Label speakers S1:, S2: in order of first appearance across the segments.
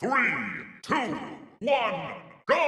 S1: 3, 2, 1, go!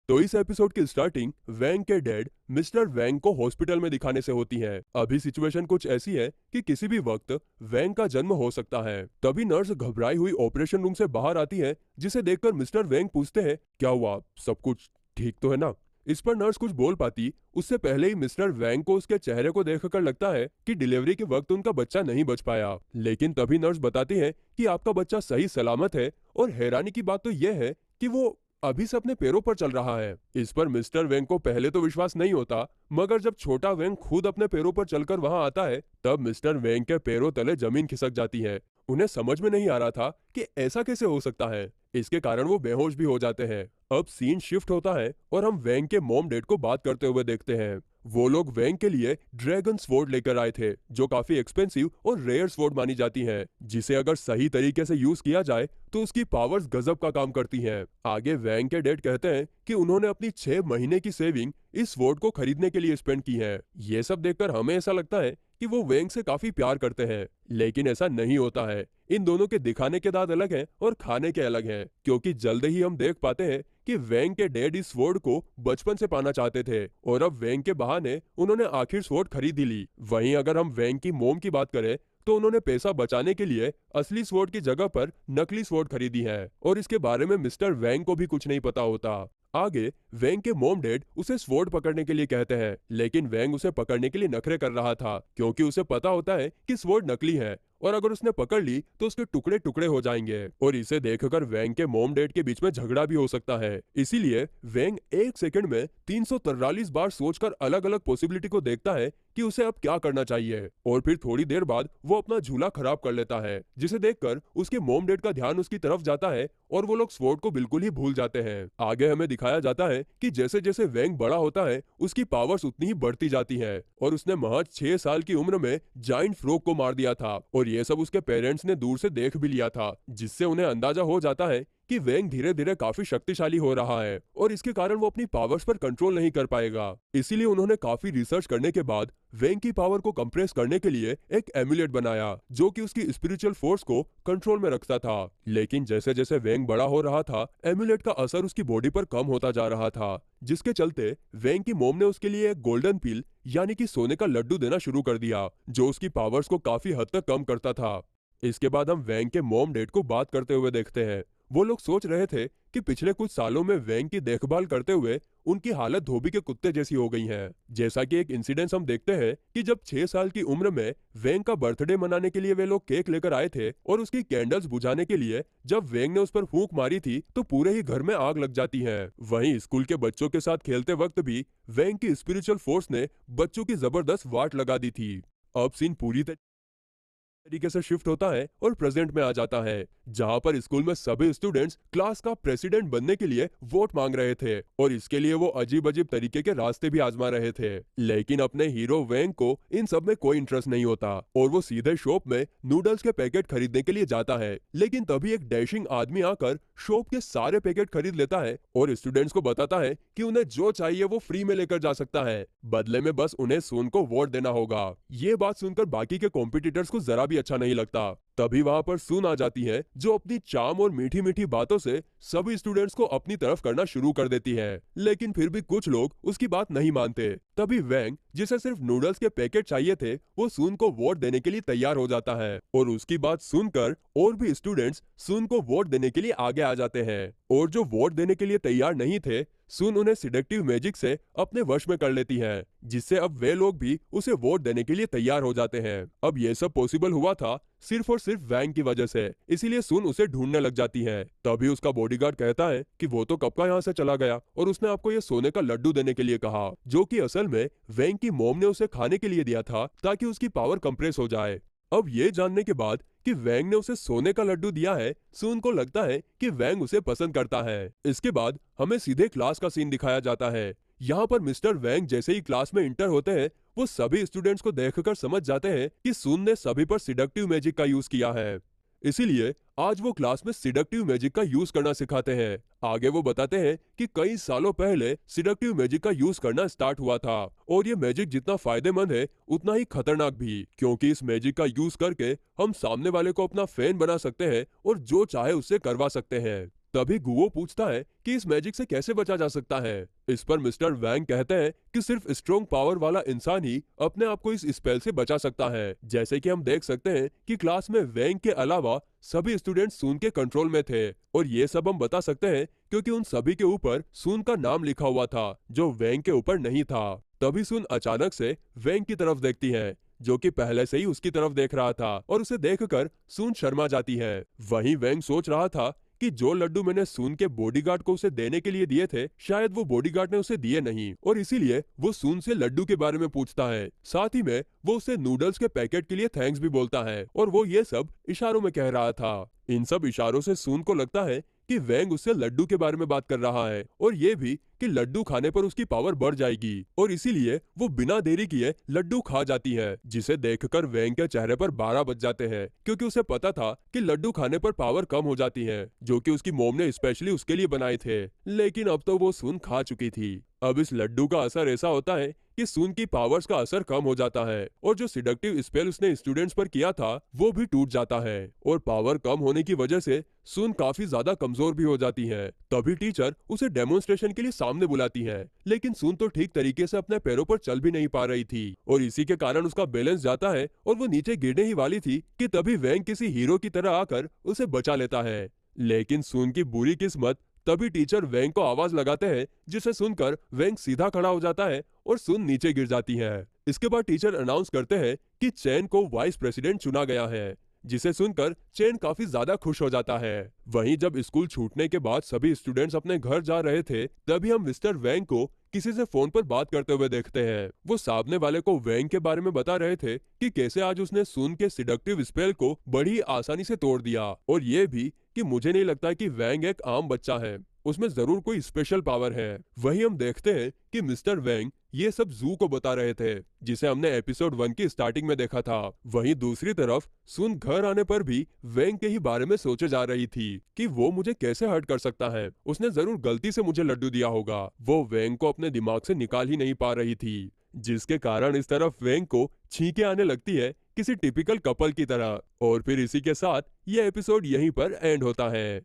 S2: तो इस episode की स्टार्टिंग वैंग के डैड मिस्टर वैंग को हॉस्पिटल में दिखाने से होती है। अभी सिचुएशन कुछ ऐसी है कि किसी भी वक्त वैंग का जन्म हो सकता है। तभी नर्स घबराई हुई ऑपरेशन रूम से बाहर आती है, जिसे देखकर मिस्टर वैंग पूछते हैं, क्या हुआ, सब कुछ ठीक तो है ना। इस पर नर्स कुछ बोल पाती उससे पहले ही मिस्टर वैंग को उसके चेहरे को देखकर लगता है कि डिलीवरी के वक्त उनका बच्चा नहीं बच पाया। लेकिन तभी नर्स बताती है कि आपका बच्चा सही सलामत है, और हैरानी की बात तो यह है कि वो अभी से अपने पैरों पर चल रहा है। इस पर मिस्टर वेंग को पहले तो विश्वास नहीं होता, मगर जब छोटा वेंग खुद अपने पैरों पर चलकर वहां आता है, तब मिस्टर वेंग के पैरों तले जमीन खिसक जाती है। उन्हें समझ में नहीं आ रहा था कि ऐसा कैसे हो सकता है। इसके कारण वो बेहोश भी हो जाते हैं। अब सीन शिफ्ट होता है और हम वेंग के मॉम डैड को बात करते हुए देखते हैं। वो लोग वेंग के लिए ड्रैगन स्वॉर्ड लेकर आए थे, जो काफी एक्सपेंसिव और रेयर स्वॉर्ड मानी जाती है, जिसे अगर सही तरीके से यूज किया जाए तो उसकी पावर्स गजब का काम करती हैं। आगे वैंग के डैड कहते हैं कि उन्होंने अपनी 6 महीने की सेविंग इस स्वॉर्ड को खरीदने के लिए स्पेंड की है। ये सब देखकर हमें ऐसा लगता है कि वो वैंग से काफी प्यार करते हैं, लेकिन ऐसा नहीं होता है। इन दोनों के दिखाने के दांत अलग हैं और खाने के अलग हैं, क्योंकि जल्द ही हम देख पाते हैं कि वैंग के डैड इस स्वॉर्ड को बचपन से पाना चाहते थे, और अब वैंग के बहाने उन्होंने आखिर स्वॉर्ड खरीद ही ली। वहीं अगर हम वैंग की मोम की बात करें, तो उन्होंने पैसा बचाने के लिए असली स्वॉर्ड की जगह पर नकली स्वॉर्ड खरीदी है, और इसके बारे में मिस्टर वैंग को भी कुछ नहीं पता होता। आगे वैंग के मॉम डैड उसे स्वॉर्ड पकड़ने के लिए कहते हैं, लेकिन वैंग उसे पकड़ने के लिए नखरे कर रहा था, क्योंकि उसे पता होता है कि स्वॉर्ड नकली है, और अगर उसने पकड़ ली तो उसके टुकड़े टुकड़े हो जाएंगे, और इसे देखकर वैंग के मॉम डैड के बीच में झगड़ा भी हो सकता है। इसीलिए वैंग एक सेकंड में 343 बार सोचकर अलग अलग पॉसिबिलिटी को देखता है कि उसे अब क्या करना चाहिए, और फिर थोड़ी देर बाद वो अपना झूला खराब कर लेता है, जिसे देखकर उसके मॉम डैड का ध्यान उसकी तरफ जाता है, और वो लोग स्वॉर्ड को बिल्कुल ही भूल जाते हैं। आगे हमें दिखाया जाता है कि जैसे जैसे वैंग बड़ा होता है, उसकी पावर्स उतनी ही बढ़ती जाती है, और उसने महज 6 साल की उम्र में जाइंट फ्रॉग को मार दिया था, और ये सब उसके पेरेंट्स ने दूर से देख भी लिया था, जिससे उन्हें अंदाजा हो जाता है कि वैंग धीरे धीरे काफी शक्तिशाली हो रहा है, और इसके कारण वो अपनी पावर्स पर कंट्रोल नहीं कर पाएगा। इसीलिए उन्होंने काफी रिसर्च करने के बाद वैंग की पावर को कंप्रेस करने के लिए एक एम्यूलेट बनाया, जो कि उसकी स्पिरिचुअल फोर्स को कंट्रोल में रखता था। लेकिन जैसे जैसे वैंग बड़ा हो रहा था, एम्यूलेट का असर उसकी बॉडी पर कम होता जा रहा था, जिसके चलते वैंग की मोम ने उसके लिए एक गोल्डन पिल यानी कि सोने का लड्डू देना शुरू कर दिया, जो उसकी पावर्स को काफी हद तक कम करता था। इसके बाद हम वैंग के मॉम डैड को बात करते हुए देखते हैं। वो लोग सोच रहे थे कि पिछले कुछ सालों में वैंग की देखभाल करते हुए उनकी हालत धोबी के कुत्ते जैसी हो गई है। जैसा कि एक इंसिडेंस हम देखते हैं कि जब 6 साल की उम्र में वैंग का बर्थडे मनाने के लिए वे लोग केक लेकर आए थे, और उसकी कैंडल्स बुझाने के लिए जब वैंग ने उस पर फूंक मारी थी, तो पूरे ही घर में आग लग जाती है। वहीं स्कूल के बच्चों के साथ खेलते वक्त भी वैंग की स्पिरिचुअल फोर्स ने बच्चों की जबरदस्त वाट लगा दी थी। अब सीन पूरी तरीके से शिफ्ट होता है और प्रेजेंट में आ जाता है, जहां पर स्कूल में सभी स्टूडेंट्स क्लास का प्रेसिडेंट बनने के लिए वोट मांग रहे थे, और इसके लिए वो अजीब अजीब तरीके के रास्ते भी आजमा रहे थे। लेकिन अपने हीरो वैंग को इन सब में कोई इंटरेस्ट नहीं होता, और वो सीधे शॉप में नूडल्स के पैकेट खरीदने के लिए जाता है। लेकिन तभी एक डैशिंग आदमी आकर शॉप के सारे पैकेट खरीद लेता है, और स्टूडेंट्स को बताता है कि उन्हें जो चाहिए वो फ्री में लेकर जा सकता है, बदले में बस उन्हें सुन को वोट देना होगा। ये बात सुनकर बाकी के कॉम्पिटिटर्स को जरा भी अच्छा नहीं लगता। तभी वहां पर सुन आ जाती है, जो अपनी चार्म और मीठी मीठी बातों से सभी स्टूडेंट्स को अपनी तरफ करना शुरू कर देती है। लेकिन फिर भी कुछ लोग उसकी बात नहीं मानते। तभी वैंग, जिसे सिर्फ नूडल्स के पैकेट चाहिए थे, वो सुन को वोट देने के लिए तैयार हो जाता है, और उसकी बात सुनकर और भी स्टूडेंट्स सुन को वोट देने के लिए आगे आ जाते हैं। और जो वोट देने के लिए तैयार नहीं थे, सुन उन्हें सिडेक्टिव मैजिक से अपने वश में कर लेती है, जिससे अब वे लोग भी उसे वोट देने के लिए तैयार हो जाते हैं। अब ये सब पॉसिबल हुआ था सिर्फ और सिर्फ वैंग की वजह से, इसीलिए सुन उसे ढूंढने लग जाती है। तभी उसका बॉडीगार्ड कहता है कि वो तो कब का यहाँ से चला गया, और उसने आपको ये सोने का लड्डू देने के लिए कहा, जो कि असल में वैंग की मॉम ने उसे खाने के लिए दिया था, ताकि उसकी पावर कंप्रेस हो जाए। अब ये जानने के बाद कि वैंग ने उसे सोने का लड्डू दिया है, सुन को लगता है कि वैंग उसे पसंद करता है। इसके बाद हमें सीधे क्लास का सीन दिखाया जाता है। यहाँ पर मिस्टर वैंग जैसे ही क्लास में इंटर होते हैं, वो सभी स्टूडेंट्स को देखकर समझ जाते हैं कि सुन ने सभी पर सिडक्टिव मैजिक का यूज किया है। इसीलिए आज वो क्लास में सिडक्टिव मैजिक का यूज करना सिखाते हैं। आगे वो बताते हैं कि कई सालों पहले सिडक्टिव मैजिक का यूज करना स्टार्ट हुआ था और ये मैजिक जितना फायदेमंद है उतना ही खतरनाक भी, क्योंकि इस मैजिक का यूज करके हम सामने वाले को अपना फैन बना सकते हैं और जो चाहे उससे करवा सकते हैं। तभी गुओ पूछता है कि इस मैजिक से कैसे बचा जा सकता है। इस पर मिस्टर वैंग कहते हैं कि सिर्फ स्ट्रॉन्ग पावर वाला इंसान ही अपने आप को इस स्पेल से बचा सकता है। जैसे कि हम देख सकते हैं कि क्लास में वैंग के अलावा सभी स्टूडेंट्स सून के कंट्रोल में थे और ये सब हम बता सकते हैं क्योंकि उन सभी के ऊपर सून का नाम लिखा हुआ था जो वैंग के ऊपर नहीं था। तभी सून अचानक से वैंग की तरफ देखती है जो कि पहले से ही उसकी तरफ देख रहा था और उसे देखकर सून शर्मा जाती है। वहीं वैंग सोच रहा था कि जो लड्डू मैंने सून के बॉडीगार्ड को उसे देने के लिए दिए थे शायद वो बॉडीगार्ड ने उसे दिए नहीं और इसीलिए वो सून से लड्डू के बारे में पूछता है। साथ ही में वो उसे नूडल्स के पैकेट के लिए थैंक्स भी बोलता है और वो ये सब इशारों में कह रहा था। इन सब इशारों से सून को लगता है कि वैंग उससे लड्डू के बारे में बात कर रहा है और ये भी कि लड्डू खाने पर उसकी पावर बढ़ जाएगी और इसीलिए वो बिना देरी किए लड्डू खा जाती है, जिसे देखकर वैंग के चेहरे पर 12 बज जाते हैं क्योंकि उसे पता था कि लड्डू खाने पर पावर कम हो जाती है जो कि उसकी मॉम ने स्पेशली उसके लिए बनाए थे, लेकिन अब तो वो सून खा चुकी थी। अब इस लड्डू का असर ऐसा होता है कि सून की पावर्स का असर कम हो जाता है और जो सिडक्टिव स्पेल उसने स्टूडेंट्स पर किया था वो भी टूट जाता है और पावर कम होने की वजह से सून काफी ज्यादा कमजोर भी हो जाती है। तभी टीचर उसे डेमोन्स्ट्रेशन के लिए सामने बुलाती है, लेकिन सून तो ठीक तरीके से अपने पैरों पर चल भी नहीं पा रही थी और इसी के कारण उसका बैलेंस जाता है और वो नीचे गिरने ही वाली थी कि तभी वैंग किसी हीरो की तरह आकर उसे बचा लेता है। लेकिन सून की बुरी किस्मत, तभी टीचर वैंग को आवाज लगाते हैं जिसे सुनकर वैंग सीधा खड़ा हो जाता है और सून नीचे गिर जाती है। इसके बाद टीचर अनाउंस करते हैं कि चैन को वाइस प्रेसिडेंट चुना गया है, जिसे सुनकर चैन काफी ज्यादा खुश हो जाता है। वहीं जब स्कूल छूटने के बाद सभी स्टूडेंट्स अपने घर जा रहे थे तभी हम मिस्टर वैंग को किसी से फोन पर बात करते हुए देखते हैं। वो सामने वाले को वैंग के बारे में बता रहे थे कि कैसे आज उसने सून के सिडक्टिव स्पेल को बड़ी आसानी से तोड़ दिया और ये भी कि मुझे नहीं लगता कि वैंग एक आम बच्चा है, उसमें जरूर कोई स्पेशल पावर है। वहीं हम देखते हैं कि मिस्टर वैंग ये सब जू को बता रहे थे जिसे हमने एपिसोड 1 की स्टार्टिंग में देखा था। वहीं दूसरी तरफ सुन घर आने पर भी वैंग के ही बारे में सोचे जा रही थी कि वो मुझे कैसे हर्ट कर सकता है, उसने जरूर गलती से मुझे लड्डू दिया होगा। वो वैंग को अपने दिमाग से निकाल ही नहीं पा रही थी, जिसके कारण इस तरफ वैंग को छींके आने लगती है किसी टिपिकल कपल की तरह। और फिर इसी के साथ ये एपिसोड यहीं पर एंड होता है।